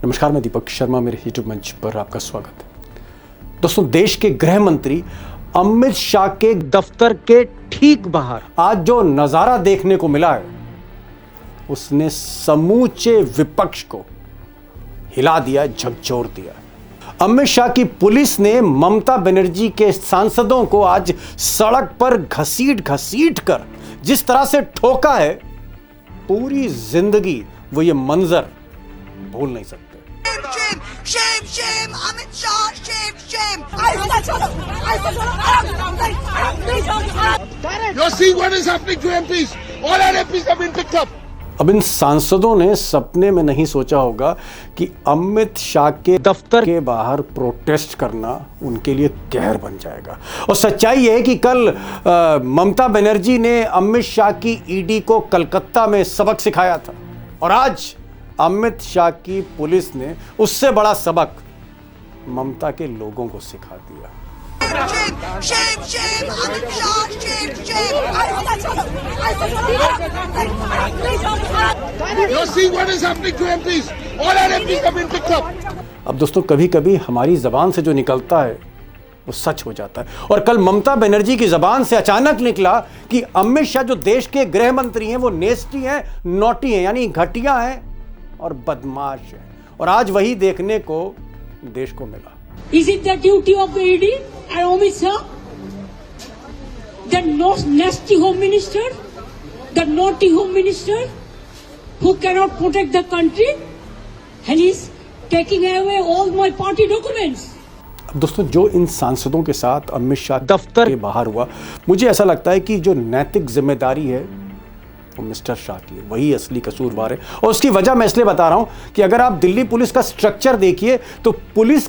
नमस्कार, मैं दीपक शर्मा, मेरे यूट्यूब मंच पर आपका स्वागत है। दोस्तों, देश के गृह मंत्री अमित शाह के दफ्तर के ठीक बाहर आज जो नजारा देखने को मिला है, उसने समूचे विपक्ष को हिला दिया, झकझोर दिया। अमित शाह की पुलिस ने ममता बनर्जी के सांसदों को आज सड़क पर घसीट घसीट कर जिस तरह से ठोका है, पूरी जिंदगी वो ये मंजर भूल नहीं सकते। Shame, shame, Amit Shah, shame, shame. You're seeing what is happening to MPs. All our MPs have been picked up. अब इन सांसदों ने सपने में नहीं सोचा होगा कि अमित शाह के दफ्तर के बाहर प्रोटेस्ट करना उनके लिए कहर बन जाएगा। और सच्चाई है कि कल ममता बनर्जी ने अमित शाह की ईडी को कलकत्ता में सबक सिखाया था, और आज अमित शाह की पुलिस ने उससे बड़ा सबक ममता के लोगों को सिखा दिया। Shame, shame, Amit Shah, shame, shame. You're seeing what is happening to MPs. All our MPs have been picked up. अब दोस्तों, कभी कभी हमारी जबान से जो निकलता है वो सच हो जाता है। और कल ममता बनर्जी की जबान से अचानक निकला कि अमित शाह जो देश के गृह मंत्री हैं, वो नेस्टी हैं, नॉटी हैं, यानी घटिया हैं और बदमाश हैं। और आज वही देखने को देश को मिला। Is it the duty of the ED and Amit Shah, the nasty home minister, the naughty home minister, who cannot protect the country, and he's taking away all my party documents? अब दोस्तों, जो इन सांसदों के साथ अमित शाह दफ्तर के बाहर हुआ, मुझे ऐसा लगता है कि जो नैतिक जिम्मेदारी है वो मिस्टर शाह की है, वही असली कसूरवार है। और उसकी वजह मैं इसलिए बता रहा हूं कि अगर आप दिल्ली पुलिस का स्ट्रक्चर देखिए तो पुलिस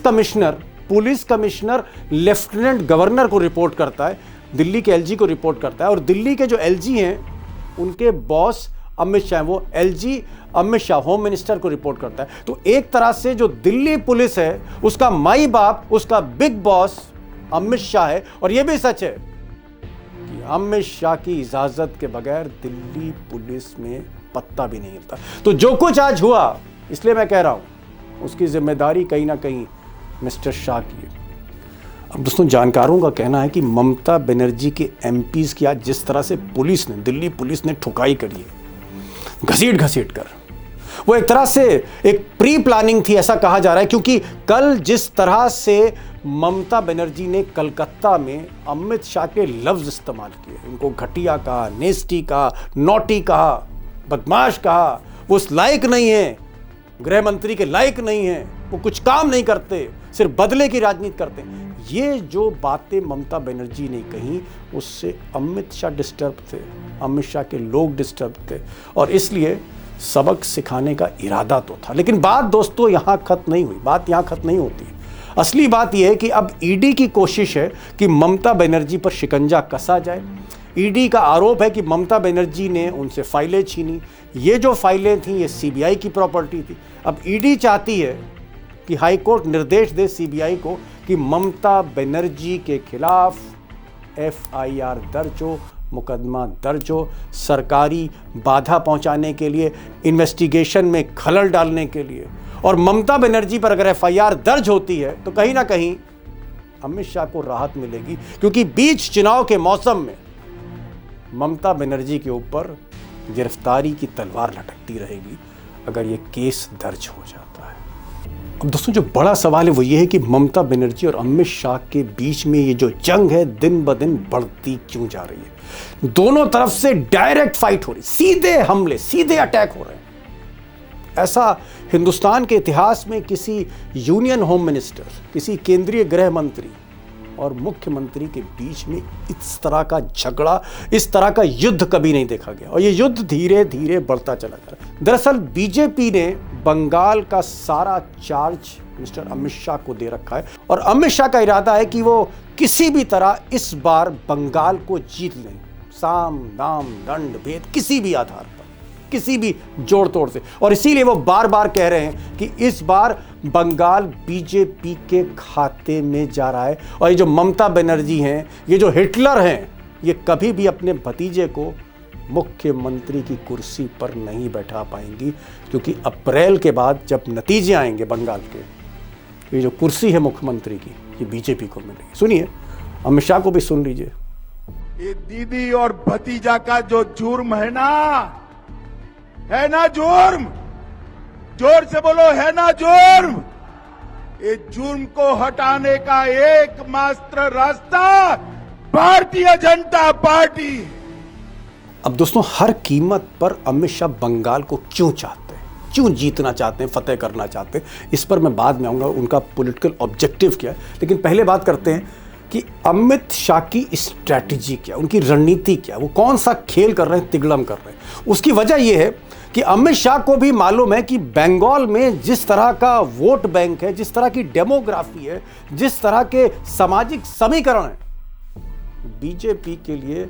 कमिश्नर लेफ्टिनेंट गवर्नर को रिपोर्ट करता है, दिल्ली के एलजी को रिपोर्ट करता है, और दिल्ली के जो एलजी हैं उनके बॉस अमित शाह, वो LG Amit Shah home minister को रिपोर्ट करता है। तो एक तरह से जो दिल्ली पुलिस है उसका माई बाप, उसका बिग बॉस अमित शाह है। और यह भी सच है कि अमित शाह की इजाजत के बगैर दिल्ली पुलिस में पत्ता भी नहीं हिलता। तो जो कुछ आज हुआ, इसलिए मैं कह रहा हूं, उसकी जिम्मेदारी कहीं ना कहीं मिस्टर शाह की है। अब दोस्तों, जानकारों का कहना है कि ममता बनर्जी के एमपीज की आज जिस तरह से दिल्ली पुलिस ने ठुकाई करी है, घसीट घसीट कर, वो एक तरह से एक प्री प्लानिंग थी, ऐसा कहा जा रहा है। क्योंकि कल जिस तरह से ममता बनर्जी ने कलकत्ता में अमित शाह के लफ्ज इस्तेमाल किए, उनको घटिया कहा, नेस्टी कहा, नॉटी कहा, बदमाश कहा, वो उस लायक नहीं है, गृह मंत्री के लायक नहीं है, वो कुछ काम नहीं करते, सिर्फ बदले की राजनीति करते हैं। ये जो बातें ममता बनर्जी ने कही, उससे अमित शाह डिस्टर्ब थे, अमित शाह के लोग डिस्टर्ब थे, और इसलिए सबक सिखाने का इरादा तो था। लेकिन बात दोस्तों यहाँ खत्म नहीं हुई, बात यहाँ खत्म नहीं होती। असली बात यह है कि अब ईडी की कोशिश है कि ममता बनर्जी पर शिकंजा कसा जाए। ईडी का आरोप है कि ममता बनर्जी ने उनसे फाइलें छीनी। ये जो फाइलें थीं, ये सीबीआई की प्रॉपर्टी थी। अब ईडी चाहती है कि हाईकोर्ट निर्देश दे सीबीआई को कि ममता बनर्जी के खिलाफ एफआईआर दर्ज हो, मुकदमा दर्ज हो, सरकारी बाधा पहुंचाने के लिए, इन्वेस्टिगेशन में खलल डालने के लिए। और ममता बनर्जी पर अगर एफआईआर दर्ज होती है तो कहीं ना कहीं अमित शाह को राहत मिलेगी, क्योंकि बीच चुनाव के मौसम में ममता बनर्जी के ऊपर गिरफ्तारी की तलवार लटकती रहेगी अगर ये केस दर्ज हो जाता है। अब दोस्तों, जो बड़ा सवाल है वो ये है कि ममता बनर्जी और अमित शाह के बीच में ये जो जंग है, दिन ब दिन बढ़ती क्यों जा रही है। दोनों तरफ से डायरेक्ट फाइट हो रही, सीधे हमले, सीधे अटैक हो रहे हैं। ऐसा हिंदुस्तान के इतिहास में किसी यूनियन होम मिनिस्टर, किसी केंद्रीय गृह मंत्री और मुख्यमंत्री के बीच में इस तरह का झगड़ा, इस तरह का युद्ध कभी नहीं देखा गया। और ये युद्ध धीरे धीरे बढ़ता चला जा रहा है। दरअसल बीजेपी ने बंगाल का सारा चार्ज मिस्टर अमित शाह को दे रखा है, और अमित शाह का इरादा है कि वो किसी भी तरह इस बार बंगाल को जीत लें, साम दाम दंड भेद किसी भी आधार पर, किसी भी जोड़ तोड़ से। और इसीलिए वो बार बार कह रहे हैं कि इस बार बंगाल बीजेपी के खाते में जा रहा है। और ये जो ममता बनर्जी हैं, ये जो हिटलर हैं, ये कभी भी अपने भतीजे को मुख्यमंत्री की कुर्सी पर नहीं बैठा पाएंगी, क्योंकि अप्रैल के बाद जब नतीजे आएंगे बंगाल के, ये जो कुर्सी है मुख्यमंत्री की, ये बीजेपी को मिलेगी। सुनिए, अमित शाह को भी सुन लीजिए। ये दीदी और भतीजा का जो जुर्म है ना जुर्म, जोर से बोलो, है ना जुर्म। ये जुर्म को हटाने का एकमात्र रास्ता भारतीय जनता पार्टी। अब दोस्तों, हर कीमत पर अमित शाह बंगाल को क्यों चाहते हैं, क्यों जीतना चाहते हैं, फतेह करना चाहते हैं, इस पर मैं बाद में आऊंगा, उनका पॉलिटिकल ऑब्जेक्टिव क्या है। लेकिन पहले बात करते हैं कि अमित शाह की स्ट्रैटेजी क्या, उनकी रणनीति क्या, वो कौन सा खेल कर रहे हैं, तिगड़म कर रहे हैं। उसकी वजह यह है कि अमित शाह को भी मालूम है कि बंगाल में जिस तरह का वोट बैंक है, जिस तरह की डेमोग्राफी है, जिस तरह के सामाजिक समीकरण है, बीजेपी के लिए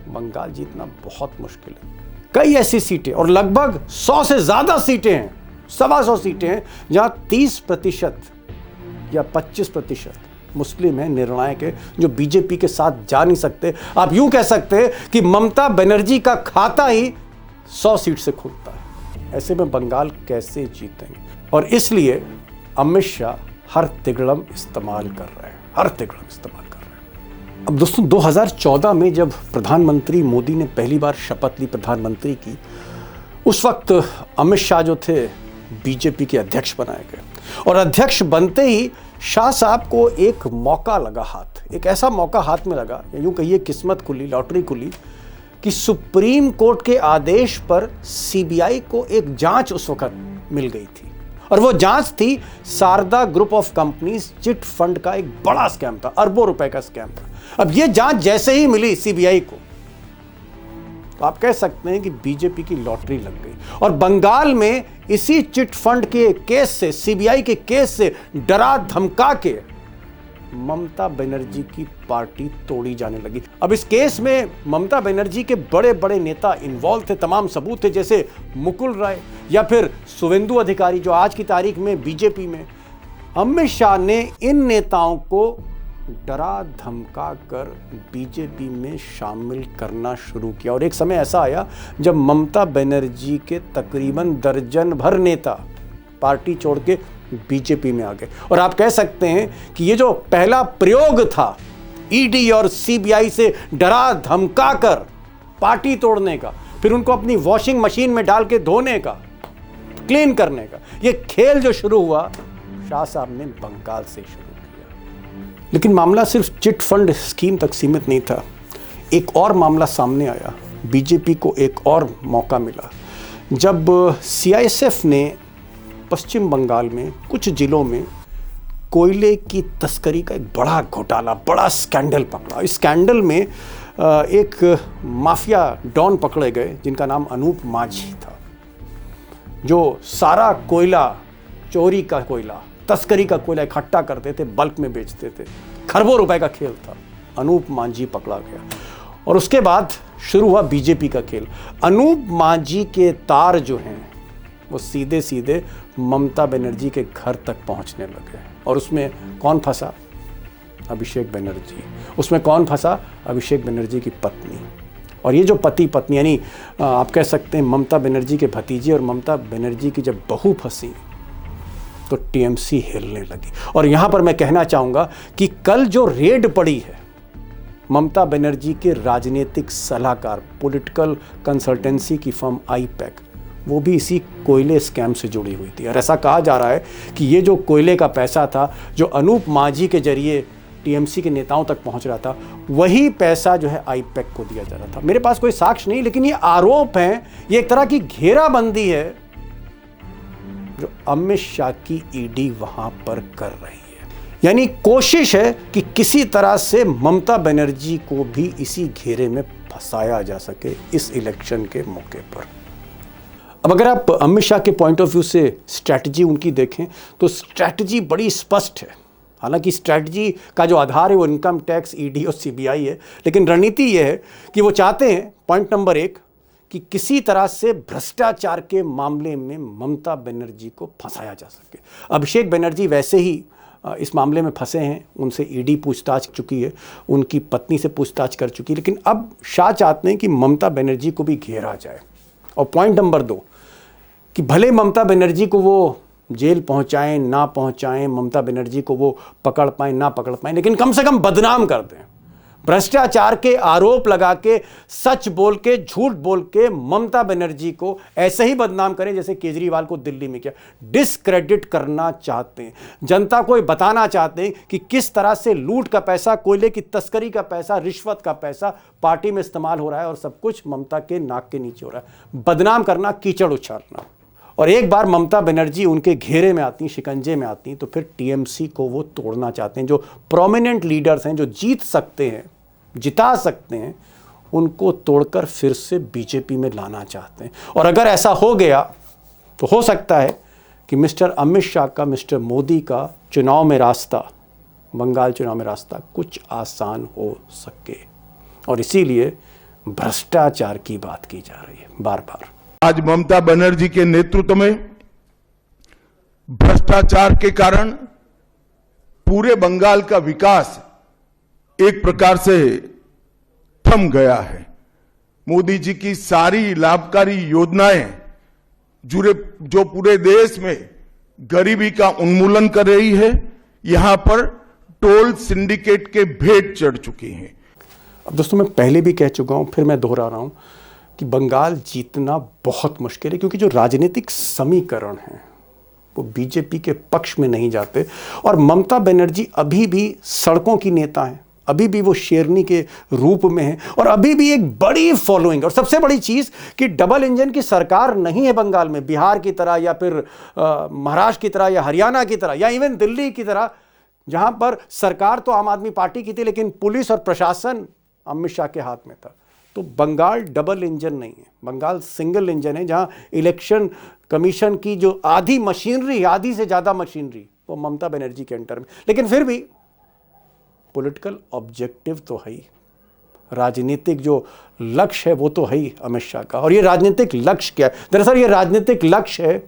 बंगाल जीतना बहुत मुश्किल है। कई ऐसी सीटें, और लगभग 100 से ज्यादा सीटें हैं, 125 सीटें हैं, जहां 30% या 25% मुस्लिम है, निर्णायक है, जो बीजेपी के साथ जा नहीं सकते। आप यूं कह सकते हैं कि ममता बनर्जी का खाता ही 100 सीट से खुलता है। ऐसे में बंगाल कैसे जीतेंगे? और इसलिए अमित शाह हर तिगड़म इस्तेमाल कर रहे हैं, हर तिगड़म इस्तेमाल कर रहे हैं। अब दोस्तों, 2014 में जब प्रधानमंत्री मोदी ने पहली बार शपथ ली प्रधानमंत्री की, उस वक्त अमित शाह जो थे बीजेपी के अध्यक्ष बनाए गए, और अध्यक्ष बनते ही शाह साहब को एक मौका लगा हाथ, एक ऐसा मौका हाथ में लगा, या यूं कहिए किस्मत खुली, लॉटरी खुली, कि सुप्रीम कोर्ट के आदेश पर सीबीआई को एक जांच उस वक्त मिल गई थी। और वो जांच थी Sharda group of companies chit fund का, एक बड़ा स्कैम था, अरबों रुपए का स्कैम था। अब ये जांच जैसे ही मिली सीबीआई को, तो आप कह सकते हैं कि बीजेपी की लॉटरी लग गई। और बंगाल में इसी चिट फंड के केस से, सीबीआई के केस से डरा धमका के ममता बनर्जी की पार्टी तोड़ी जाने लगी। अब इस केस में ममता बनर्जी के बड़े बड़े नेता इन्वॉल्व थे, तमाम सबूत थे, जैसे मुकुल राय या फिर शुवेंदु अधिकारी, जो आज की तारीख में बीजेपी में। अमित शाह ने इन नेताओं को डरा धमका कर बीजेपी में शामिल करना शुरू किया। और एक समय ऐसा आया जब ममता बनर्जी के तकरीबन दर्जन भर नेता पार्टी छोड़ के बीजेपी में आ गए। और आप कह सकते हैं कि ये जो पहला प्रयोग था ईडी और सीबीआई से डरा धमका कर पार्टी तोड़ने का, फिर उनको अपनी वॉशिंग मशीन में डाल के धोने का, क्लीन करने का, ये खेल जो शुरू हुआ, शाह साहब ने बंगाल से शुरू किया। लेकिन मामला सिर्फ चिट फंड स्कीम तक सीमित नहीं था। एक और मामला सामने आया, बीजेपी को एक और मौका मिला जब सीआईएसएफ ने पश्चिम बंगाल में कुछ जिलों में कोयले की तस्करी का एक बड़ा घोटाला, बड़ा स्कैंडल पकड़ा। इस स्कैंडल में एक माफिया डॉन पकड़े गए जिनका नाम अनूप माझी था, जो सारा कोयला, चोरी का कोयला, तस्करी का कोयला इकट्ठा करते थे, बल्क में बेचते थे। खरबों रुपए का खेल था। अनूप माझी पकड़ा गया और उसके बाद शुरू हुआ बीजेपी का खेल। अनूप माझी के तार जो हैं वो सीधे सीधे ममता बनर्जी के घर तक पहुंचने लगे। और उसमें कौन फंसा? अभिषेक बनर्जी। उसमें कौन फंसा? अभिषेक बनर्जी की पत्नी। और ये जो पति पत्नी, यानी आप कह सकते हैं ममता बनर्जी के भतीजे और ममता बनर्जी की जब बहू फंसी तो टीएमसी हिलने लगी। और यहां पर मैं कहना चाहूंगा कि कल जो रेड पड़ी है, ममता बनर्जी के राजनीतिक सलाहकार, पॉलिटिकल कंसल्टेंसी की फर्म आईपैक, वो भी इसी कोयले स्कैम से जुड़ी हुई थी। और ऐसा कहा जा रहा है कि ये जो कोयले का पैसा था, जो अनूप माझी के जरिए टीएमसी के नेताओं तक पहुंच रहा था, वही पैसा जो है आईपैक को दिया जा रहा था। मेरे पास कोई साक्ष्य नहीं, लेकिन ये आरोप हैं, ये एक तरह की घेराबंदी है जो अमित शाह की ईडी वहां पर कर रही है। यानी कोशिश है कि किसी तरह से ममता बनर्जी को भी इसी घेरे में फंसाया जा सके इस इलेक्शन के मौके पर। अब अगर आप अमित शाह के पॉइंट ऑफ व्यू से स्ट्रैटेजी उनकी देखें तो स्ट्रैटेजी बड़ी स्पष्ट है। हालांकि स्ट्रैटेजी का जो आधार है वो इनकम टैक्स, ईडी और सीबीआई है, लेकिन रणनीति ये है कि वो चाहते हैं, पॉइंट नंबर 1, कि किसी तरह से भ्रष्टाचार के मामले में ममता बनर्जी को फंसाया जा सके। अभिषेक बनर्जी वैसे ही इस मामले में फंसे हैं, उनसे ईडी पूछताछ कर चुकी है, उनकी पत्नी से पूछताछ कर चुकी है, लेकिन अब शाह चाहते हैं कि ममता बनर्जी को भी घेरा जाए। और पॉइंट नंबर 2 कि भले ममता बनर्जी को वो जेल पहुंचाएं ना पहुंचाएं, ममता बनर्जी को वो पकड़ पाएं ना पकड़ पाएं, लेकिन कम से कम बदनाम कर दें। भ्रष्टाचार के आरोप लगा के, सच बोल के, झूठ बोल के ममता बनर्जी को ऐसे ही बदनाम करें जैसे केजरीवाल को दिल्ली में किया। डिस्क्रेडिट करना चाहते हैं, जनता को बताना चाहते हैं कि किस तरह से लूट का पैसा, कोयले की तस्करी का पैसा, रिश्वत का पैसा पार्टी में इस्तेमाल हो रहा है और सब कुछ ममता के नाक के नीचे हो रहा है। बदनाम करना, कीचड़ उछालना। और एक बार ममता बनर्जी उनके घेरे में आती, शिकंजे में आती, तो फिर टीएमसी को वो तोड़ना चाहते हैं। जो प्रोमिनेंट लीडर्स हैं, जो जीत सकते हैं, जिता सकते हैं, उनको तोड़कर फिर से बीजेपी में लाना चाहते हैं। और अगर ऐसा हो गया तो हो सकता है कि मिस्टर अमित शाह का, मिस्टर मोदी का चुनाव में रास्ता, बंगाल चुनाव में रास्ता कुछ आसान हो सके। और इसीलिए भ्रष्टाचार की बात की जा रही है बार बार। आज ममता बनर्जी के नेतृत्व में भ्रष्टाचार के कारण पूरे बंगाल का विकास एक प्रकार से थम गया है। मोदी जी की सारी लाभकारी योजनाएं जो पूरे देश में गरीबी का उन्मूलन कर रही है, यहां पर टोल सिंडिकेट के भेंट चढ़ चुकी हैं। अब दोस्तों, मैं पहले भी कह चुका हूं, फिर मैं दोहरा रहा हूं कि बंगाल जीतना बहुत मुश्किल है, क्योंकि जो राजनीतिक समीकरण हैं वो बीजेपी के पक्ष में नहीं जाते। और ममता बनर्जी अभी भी सड़कों की नेता हैं, अभी भी वो शेरनी के रूप में है, और अभी भी एक बड़ी फॉलोइंग। और सबसे बड़ी चीज कि डबल इंजन की सरकार नहीं है बंगाल में, बिहार की तरह या फिर महाराष्ट्र की तरह या हरियाणा की तरह या इवन दिल्ली की तरह, जहां पर सरकार तो आम आदमी पार्टी की थी लेकिन पुलिस और प्रशासन अमित शाह के हाथ में था। तो बंगाल डबल इंजन नहीं है, बंगाल सिंगल इंजन है, जहां इलेक्शन कमीशन की जो आधी मशीनरी, आधी से ज्यादा मशीनरी वो ममता बनर्जी के अंडर में। लेकिन फिर भी पॉलिटिकल ऑब्जेक्टिव तो है ही, राजनीतिक जो लक्ष्य है वो तो है ही अमित शाह का। और ये राजनीतिक लक्ष्य क्या है? दरअसल ये राजनीतिक लक्ष्य है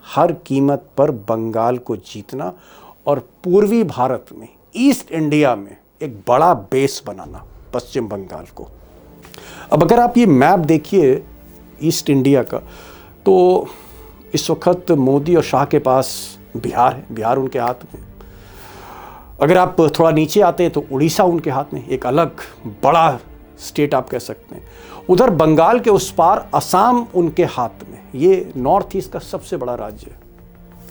हर कीमत पर बंगाल को जीतना और पूर्वी भारत में, ईस्ट इंडिया में एक बड़ा बेस बनाना, पश्चिम बंगाल को। अब अगर आप ये मैप देखिए ईस्ट इंडिया का, तो इस वक्त मोदी और शाह के पास बिहार है, बिहार उनके हाथ में। अगर आप थोड़ा नीचे आते हैं तो उड़ीसा उनके हाथ में, एक अलग बड़ा स्टेट आप कह सकते हैं। उधर बंगाल के उस पार असम उनके हाथ में। ये नॉर्थ ईस्ट का सबसे बड़ा राज्य है,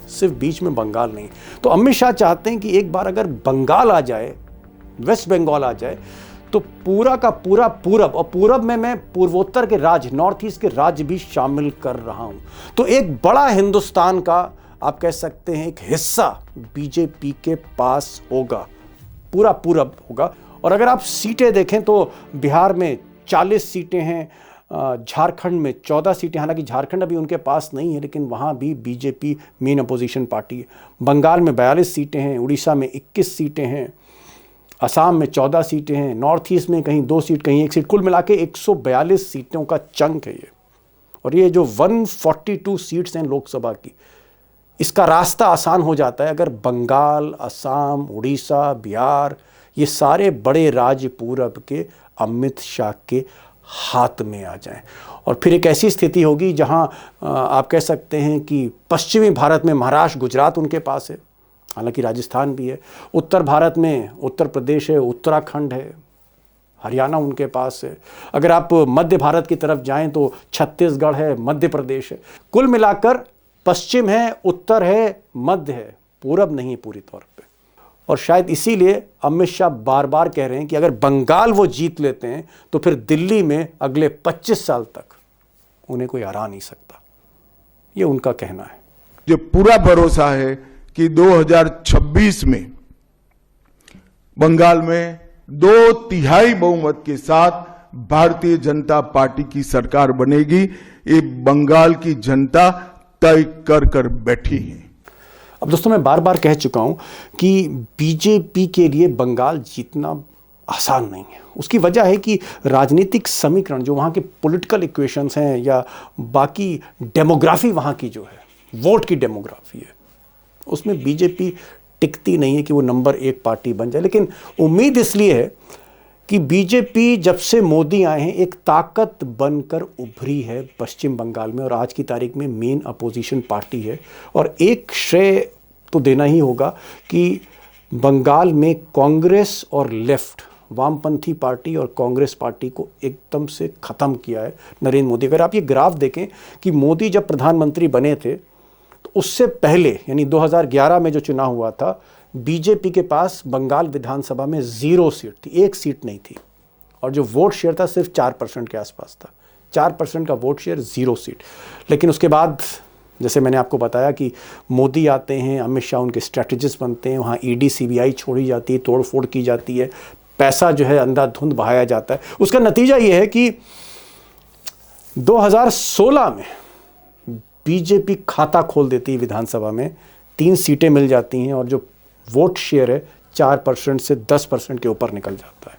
सिर्फ बीच में बंगाल नहीं। तो अमित शाह चाहते हैं कि एक बार अगर बंगाल आ जाए, वेस्ट बंगाल आ जाए, तो पूरा का पूरा पूरब, और पूरब में मैं पूर्वोत्तर के राज्य, नॉर्थ ईस्ट के राज्य भी शामिल कर रहा हूं। तो एक बड़ा हिंदुस्तान का आप कह सकते हैं एक हिस्सा बीजेपी के पास होगा, पूरा पूरब होगा। और अगर आप सीटें देखें तो बिहार में 40 सीटें हैं, झारखंड में 14 सीटें, हालांकि झारखंड अभी उनके पास नहीं है लेकिन वहां भी बीजेपी मेन अपोजिशन पार्टी है। बंगाल में 42 सीटें हैं, उड़ीसा में 21 सीटें हैं, असम में 14 सीटें हैं, नॉर्थ ईस्ट में कहीं 2 सीट कहीं 1 सीट, कुल मिला के 142 सीटों का चंक है ये। और ये जो 142 सीट्स हैं लोकसभा की, इसका रास्ता आसान हो जाता है अगर बंगाल, असम, उड़ीसा, बिहार, ये सारे बड़े राज्य पूरब के अमित शाह के हाथ में आ जाएं। और फिर एक ऐसी स्थिति होगी जहां आप कह सकते हैं कि पश्चिमी भारत में महाराष्ट्र, गुजरात उनके पास है, हालांकि राजस्थान भी है। उत्तर भारत में उत्तर प्रदेश है, उत्तराखंड है, हरियाणा उनके पास है। अगर आप मध्य भारत की तरफ जाएं तो छत्तीसगढ़ है, मध्य प्रदेश है। कुल मिलाकर पश्चिम है, उत्तर है, मध्य है, पूरब नहीं पूरी तौर पे। और शायद इसीलिए अमित शाह बार बार कह रहे हैं कि अगर बंगाल वो जीत लेते हैं तो फिर दिल्ली में अगले 25 साल तक उन्हें कोई हरा नहीं सकता, ये उनका कहना है। जो पूरा भरोसा है कि 2026 में बंगाल में 2/3 बहुमत के साथ भारतीय जनता पार्टी की सरकार बनेगी, ये बंगाल की जनता तय कर बैठी है। अब दोस्तों, मैं बार बार कह चुका हूं कि बीजेपी के लिए बंगाल जीतना आसान नहीं है। उसकी वजह है कि राजनीतिक समीकरण, जो वहाँ के पॉलिटिकल इक्वेशंस हैं या बाकी डेमोग्राफी वहाँ की जो है, वोट की डेमोग्राफी है, उसमें बीजेपी टिकती नहीं है कि वो नंबर 1 पार्टी बन जाए, लेकिन उम्मीद इसलिए है कि बीजेपी जब से मोदी आए हैं एक ताकत बनकर उभरी है पश्चिम बंगाल में, और आज की तारीख में मेन अपोजिशन पार्टी है। और एक श्रेय तो देना ही होगा कि बंगाल में कांग्रेस और लेफ्ट, वामपंथी पार्टी और कांग्रेस पार्टी को एकदम से ख़त्म किया है नरेंद्र मोदी। अगर आप ये ग्राफ देखें कि मोदी जब प्रधानमंत्री बने थे तो उससे पहले यानी 2011 में जो चुनाव हुआ था, बीजेपी के पास बंगाल विधानसभा में 0 सीट थी, 1 सीट नहीं थी, और जो वोट शेयर था सिर्फ 4% के आसपास था। 4% का वोट शेयर, 0 सीट। लेकिन उसके बाद जैसे मैंने आपको बताया कि मोदी आते हैं, अमित शाह उनके स्ट्रेटजिस्ट बनते हैं, वहाँ ईडी सीबीआई छोड़ी जाती है, तोड़ फोड़ की जाती है, पैसा जो है अंधाधुंध बहाया जाता है। उसका नतीजा ये है कि 2016 में बीजेपी खाता खोल देती है विधानसभा में, 3 सीटें मिल जाती हैं, और जो वोट शेयर है 4% से 10% के ऊपर निकल जाता है।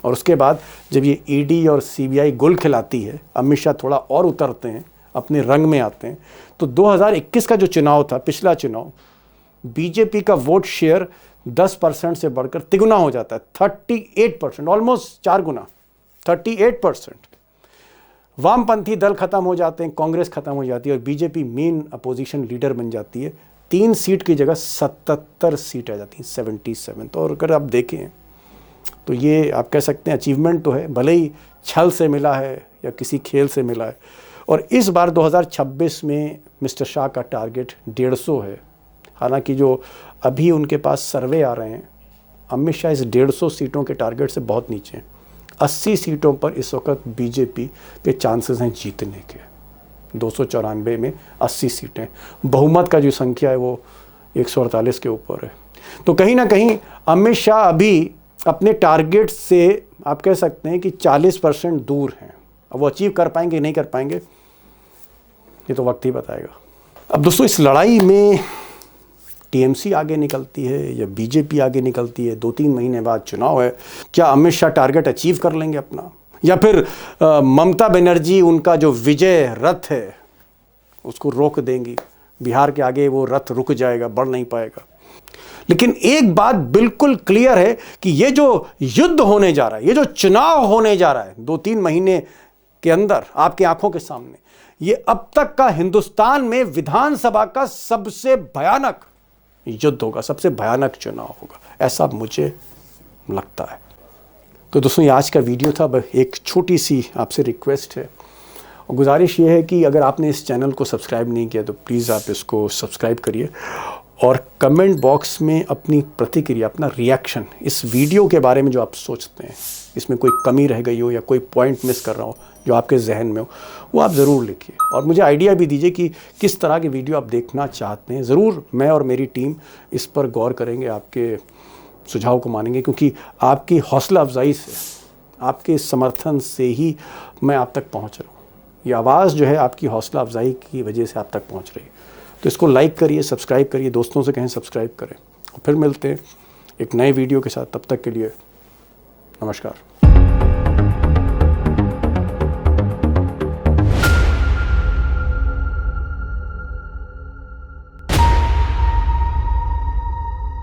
और उसके बाद जब ये ईडी और सीबीआई गुल खिलाती है, अमित शाह थोड़ा और उतरते हैं, अपने रंग में आते हैं, तो 2021 का जो चुनाव था, पिछला चुनाव, बीजेपी का वोट शेयर 10% से बढ़कर तिगुना हो जाता है, 38%, ऑलमोस्ट 4 गुना, 38%। वामपंथी दल खत्म हो जाते हैं, कांग्रेस खत्म हो जाती है, और बीजेपी मेन अपोजिशन लीडर बन जाती है। 3 सीट की जगह 77 सीट आ जाती हैं, 77। तो और अगर आप देखें तो ये आप कह सकते हैं अचीवमेंट तो है, भले ही छल से मिला है या किसी खेल से मिला है। और इस बार 2026 में मिस्टर शाह का टारगेट 150 है। हालांकि जो अभी उनके पास सर्वे आ रहे हैं, अमित शाह इस 150 सीटों के टारगेट से बहुत नीचे हैं। 80 सीटों पर इस वक्त बीजेपी के चांसेस हैं जीतने के। 294 में 80 सीटें, बहुमत का जो संख्या है वो 148 के ऊपर है। तो कहीं ना कहीं अमित शाह अभी अपने टारगेट से आप कह सकते हैं कि 40% दूर हैं। अब वो अचीव कर पाएंगे नहीं कर पाएंगे, ये तो वक्त ही बताएगा। अब दोस्तों, इस लड़ाई में टीएमसी आगे निकलती है या बीजेपी आगे निकलती है, 2-3 महीने बाद चुनाव है, क्या अमित शाह टारगेट अचीव कर लेंगे अपना, या फिर ममता बनर्जी उनका जो विजय रथ है उसको रोक देंगी, बिहार के आगे वो रथ रुक जाएगा, बढ़ नहीं पाएगा। लेकिन एक बात बिल्कुल क्लियर है कि ये जो युद्ध होने जा रहा है, ये जो चुनाव होने जा रहा है 2-3 महीने के अंदर आपकी आंखों के सामने, ये अब तक का हिंदुस्तान में विधानसभा का सबसे भयानक युद्ध होगा, सबसे भयानक चुनाव होगा, ऐसा मुझे लगता है। तो दोस्तों, ये आज का वीडियो था। बस एक छोटी सी आपसे रिक्वेस्ट है और गुजारिश ये है कि अगर आपने इस चैनल को सब्सक्राइब नहीं किया तो प्लीज़ आप इसको सब्सक्राइब करिए, और कमेंट बॉक्स में अपनी प्रतिक्रिया, अपना रिएक्शन इस वीडियो के बारे में जो आप सोचते हैं, इसमें कोई कमी रह गई हो या कोई पॉइंट मिस कर रहा हो जो आपके जहन में हो, वो आप ज़रूर लिखिए। और मुझे आइडिया भी दीजिए कि किस तरह की वीडियो आप देखना चाहते हैं। ज़रूर मैं और मेरी टीम इस पर गौर करेंगे, आपके सुझाव को मानेंगे, क्योंकि आपकी हौसला अफजाई से, आपके समर्थन से ही मैं आप तक पहुंच रहा हूं। ये आवाज़ जो है आपकी हौसला अफजाई की वजह से आप तक पहुंच रही है। तो इसको लाइक करिए, सब्सक्राइब करिए, दोस्तों से कहें सब्सक्राइब करें, और फिर मिलते हैं एक नए वीडियो के साथ। तब तक के लिए नमस्कार।